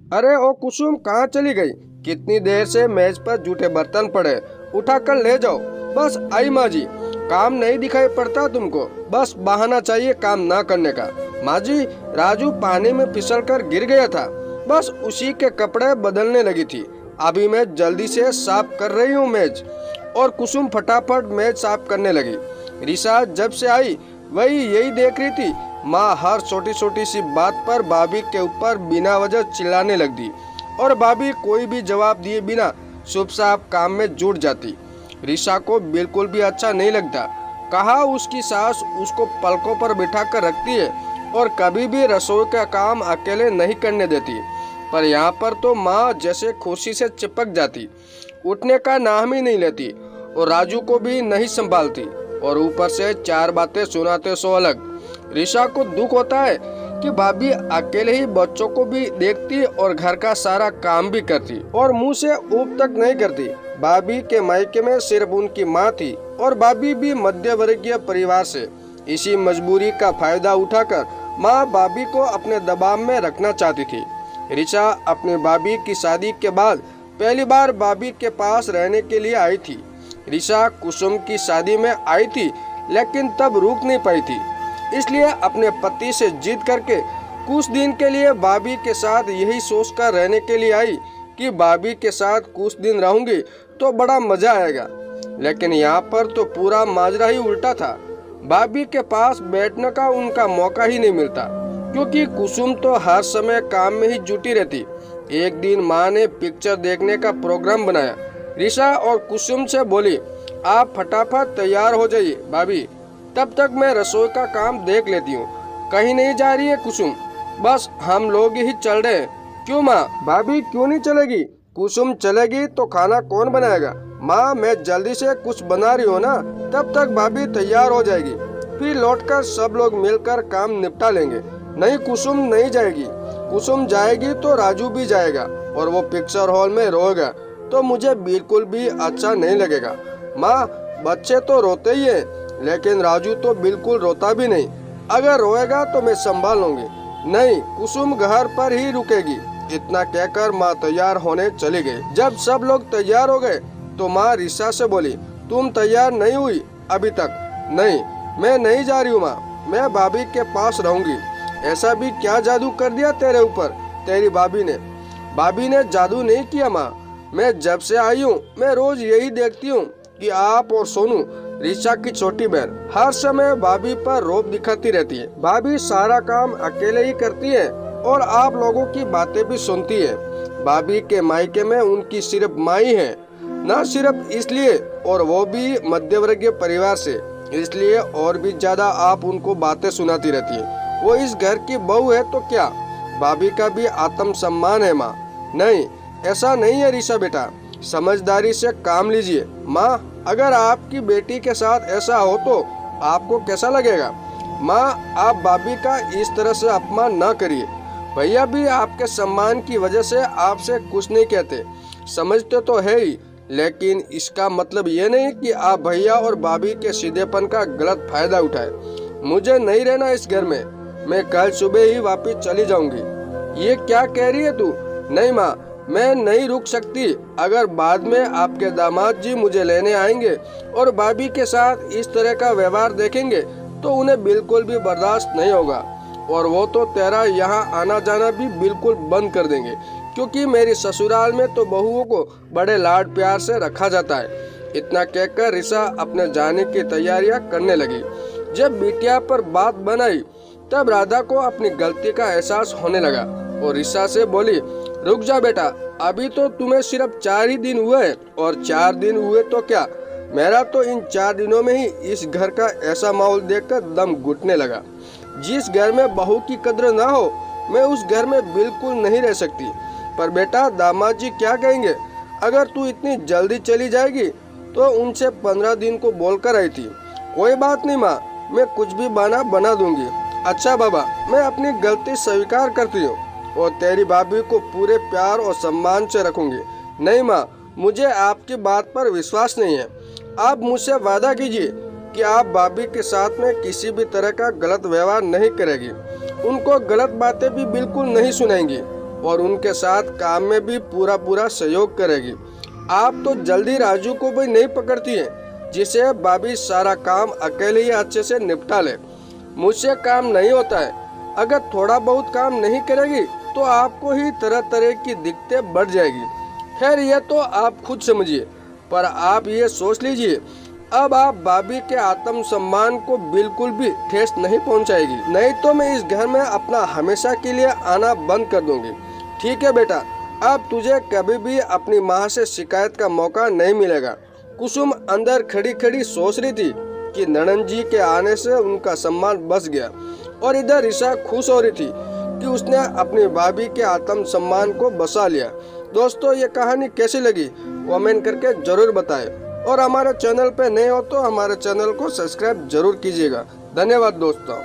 अरे ओ कुसुम, कहाँ चली गई? कितनी देर से मेज पर जूठे बर्तन पड़े, उठा कर ले जाओ। बस आई माँ जी। काम नहीं दिखाई पड़ता तुमको? बस बहाना चाहिए काम ना करने का। माँ जी, राजू पानी में फिसल कर गिर गया था, बस उसी के कपड़े बदलने लगी थी। अभी मैं जल्दी से साफ कर रही हूँ मेज। और कुसुम फटाफट मेज साफ करने लगी। रिसा जब से आई वही यही देख रही थी। माँ हर छोटी छोटी सी बात पर भाभी के ऊपर बिना वजह चिल्लाने लगती और भाभी कोई भी जवाब दिए बिना चुपचाप काम में जुट जाती। रिसा को बिल्कुल भी अच्छा नहीं लगता। कहा उसकी सास उसको पलकों पर बिठा कर रखती है और कभी भी रसोई का काम अकेले नहीं करने देती, पर यहाँ पर तो माँ जैसे खुशी से चिपक जाती, उठने का नाम ही नहीं लेती और राजू को भी नहीं संभालती और ऊपर से चार बातें सुनाते सो अलग। रिशा को दुख होता है कि भाभी अकेले ही बच्चों को भी देखती और घर का सारा काम भी करती और मुंह से ऊप तक नहीं करती। भाभी के मायके में सिर्फ उनकी माँ थी और भाभी भी मध्य वर्गीय परिवार से। इसी मजबूरी का फायदा उठाकर माँ भाभी को अपने दबाव में रखना चाहती थी। रिचा अपनी भाभी की शादी के बाद पहली बार भाभी के पास रहने के लिए आई थी। रिचा कुसुम की शादी में आई थी लेकिन तब रुक नहीं पाई थी, इसलिए अपने पति से जिद करके कुछ दिन के लिए भाभी के साथ यही सोचकर रहने के लिए आई कि भाभी के साथ कुछ दिन रहूंगी तो बड़ा मजा आएगा। लेकिन यहाँ पर तो पूरा माजरा ही उल्टा था। भाभी के पास बैठने का उनका मौका ही नहीं मिलता क्योंकि कुसुम तो हर समय काम में ही जुटी रहती। एक दिन माँ ने पिक्चर देखने का प्रोग्राम बनाया। रिशा और कुसुम से बोली, आप फटाफट तैयार हो जाइए भाभी, तब तक मैं रसोई का काम देख लेती हूँ। कहीं नहीं जा रही है कुसुम? बस हम लोग ही चल रहे हैं। क्यों माँ? भाभी क्यों नहीं चलेगी? कुसुम चलेगी तो खाना कौन बनाएगा? माँ मैं जल्दी से कुछ बना रही हूँ ना, तब तक भाभी तैयार हो जाएगी, फिर लौटकर सब लोग मिलकर काम निपटा लेंगे। नहीं कुसुम नहीं जाएगी। कुसुम जाएगी तो राजू भी जाएगा और वो पिक्चर हॉल में रोएगा तो मुझे बिल्कुल भी अच्छा नहीं लगेगा। माँ बच्चे तो रोते ही हैं, लेकिन राजू तो बिल्कुल रोता भी नहीं। अगर रोएगा तो मैं संभाल लूंगी। नहीं, कुसुम घर पर ही रुकेगी। इतना कहकर माँ तैयार होने चली गई। जब सब लोग तैयार हो गए तो माँ रिशा से बोली, तुम तैयार नहीं हुई अभी तक? नहीं, मैं नहीं जा रही हूँ माँ, मैं भाभी के पास रहूंगी। ऐसा भी क्या जादू कर दिया तेरे ऊपर तेरी भाभी ने? भाभी ने जादू नहीं किया माँ, मैं जब से आई हूँ मैं रोज यही देखती हूँ कि आप और सोनू, रिचा की छोटी बहन, हर समय भाभी पर रोब दिखाती रहती है। भाभी सारा काम अकेले ही करती है और आप लोगों की बातें भी सुनती है। भाभी के मायके में उनकी सिर्फ माँ ही है, न सिर्फ इसलिए, और वो भी मध्यवर्गीय परिवार से, इसलिए और भी ज्यादा आप उनको बातें सुनाती रहती है। वो इस घर की बहू है तो क्या, भाभी का भी आत्म सम्मान है माँ। नहीं, ऐसा नहीं है रिशा बेटा, समझदारी से काम लीजिए। माँ अगर आपकी बेटी के साथ ऐसा हो तो आपको कैसा लगेगा? माँ आप भाभी का इस तरह से अपमान न करिए। भैया भी आपके सम्मान की वजह से आपसे कुछ नहीं कहते, समझते तो है ही, लेकिन इसका मतलब ये नहीं कि आप भैया और भाभी के सीधेपन का गलत फायदा उठाए। मुझे नहीं रहना इस घर में, मैं कल सुबह ही वापस चली जाऊंगी। ये क्या कह रही है तू? नहीं माँ, मैं नहीं रुक सकती। अगर बाद में आपके दामाद जी मुझे लेने आएंगे और भाभी के साथ इस तरह का व्यवहार देखेंगे तो उन्हें बिल्कुल भी बर्दाश्त नहीं होगा और वो तो तेरा यहाँ आना जाना भी बिल्कुल बंद कर देंगे, क्योंकि मेरी ससुराल में तो बहुओं को बड़े लाड प्यार से रखा जाता है। इतना कहकर रिशा अपने जाने की तैयारियां करने लगी। जब बिटिया पर बात बनाई तब राधा को अपनी गलती का एहसास होने लगा और रिशा से बोली, रुक जा बेटा, अभी तो तुम्हें सिर्फ 4 ही दिन हुए हैं, और 4 दिन हुए तो क्या, मेरा तो इन 4 दिनों में ही इस घर का ऐसा माहौल देखकर दम घुटने लगा। जिस घर में बहू की कद्र ना हो मैं उस घर में बिल्कुल नहीं रह सकती। पर बेटा दामाद जी क्या कहेंगे? अगर तू इतनी जल्दी चली जाएगी तो उनसे 15 दिन को बोलकर आई थी। कोई बात नहीं माँ, मैं कुछ भी बहाना बना दूंगी। अच्छा बाबा, मैं अपनी गलती स्वीकार करती हूँ और तेरी भाभी को पूरे प्यार और सम्मान से रखूंगी। नहीं माँ, मुझे आपकी बात पर विश्वास नहीं है। आप मुझसे वादा कीजिए कि आप भाभी के साथ में किसी भी तरह का गलत व्यवहार नहीं करेगी, उनको गलत बातें भी बिल्कुल नहीं सुनाएंगी और उनके साथ काम में भी पूरा पूरा सहयोग करेगी। आप तो जल्दी राजू को भी नहीं पकड़ती हैं, जिसे भाभी सारा काम अकेले ही अच्छे से निपटा ले। मुझसे काम नहीं होता है, अगर थोड़ा बहुत काम नहीं करेगी तो आपको ही तरह तरह की दिक्कतें बढ़ जाएगी। खैर ये तो आप खुद समझिए, पर आप ये सोच लीजिए अब आप भाभी के आत्म सम्मान को बिल्कुल भी ठेस नहीं पहुंचाएगी, नहीं तो मैं इस घर में अपना हमेशा के लिए आना बंद कर दूंगी। ठीक है बेटा, अब तुझे कभी भी अपनी माँ से शिकायत का मौका नहीं मिलेगा। कुसुम अंदर खड़ी खड़ी सोच रही थी कि ननंद जी के आने से उनका सम्मान बच गया, और इधर ऋषा खुश हो रही थी कि उसने अपनी भाभी के आत्म सम्मान को बचा लिया। दोस्तों ये कहानी कैसी लगी कमेंट करके जरूर बताएं, और हमारे चैनल पे नए हो तो हमारे चैनल को सब्सक्राइब जरूर कीजिएगा। धन्यवाद दोस्तों।